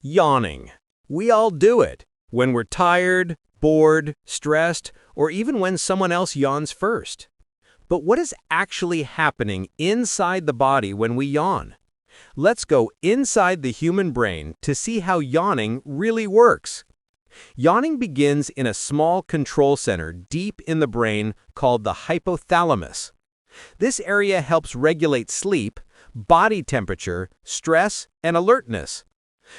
Yawning. We all do it when we're tired, bored, stressed, or even when someone else yawns first. But what is actually happening inside the body when we yawn? Let's go inside the human brain to see how yawning really works. Yawning begins in a small control center deep in the brain called the hypothalamus. This area helps regulate sleep, body temperature, stress, and alertness.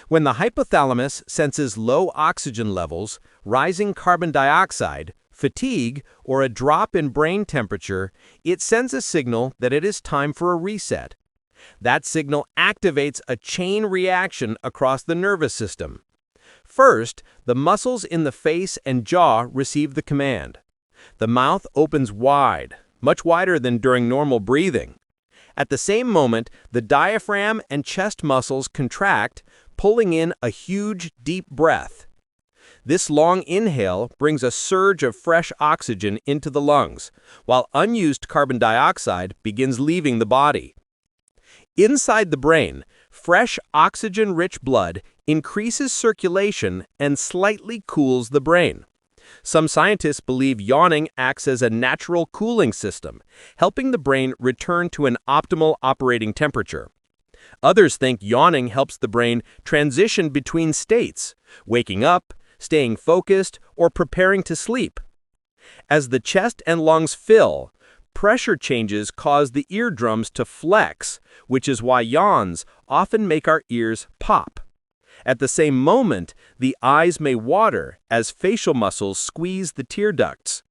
When the hypothalamus senses low oxygen levels, rising carbon dioxide, fatigue, or a drop in brain temperature, it sends a signal that it is time for a reset. That signal activates a chain reaction across the nervous system. First, the muscles in the face and jaw receive the command. The mouth opens wide, much wider than during normal breathing. At the same moment, the diaphragm and chest muscles contract, pulling in a huge, deep breath. This long inhale brings a surge of fresh oxygen into the lungs, while unused carbon dioxide begins leaving the body. Inside the brain, fresh oxygen-rich blood increases circulation and slightly cools the brain. Some scientists believe yawning acts as a natural cooling system, helping the brain return to an optimal operating temperature. Others think yawning helps the brain transition between states, waking up, staying focused, or preparing to sleep. As the chest and lungs fill, pressure changes cause the eardrums to flex, which is why yawns often make our ears pop. At the same moment, the eyes may water as facial muscles squeeze the tear ducts.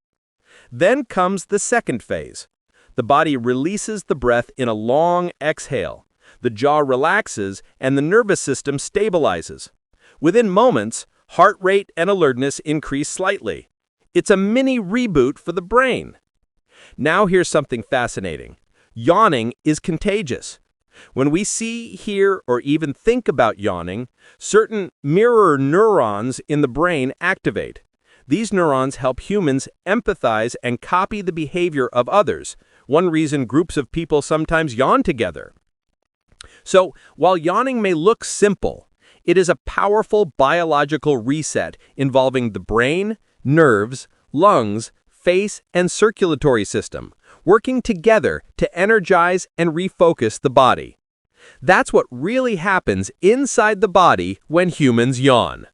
Then comes the second phase. The body releases the breath in a long exhale. The jaw relaxes and the nervous system stabilizes. Within moments, heart rate and alertness increase slightly. It's a mini reboot for the brain. Now here's something fascinating. Yawning is contagious. When we see, hear, or even think about yawning, certain mirror neurons in the brain activate. These neurons help humans empathize and copy the behavior of others, one reason groups of people sometimes yawn together. So, while yawning may look simple, it is a powerful biological reset involving the brain, nerves, lungs, face, and circulatory system, working together to energize and refocus the body. That's what really happens inside the body when humans yawn.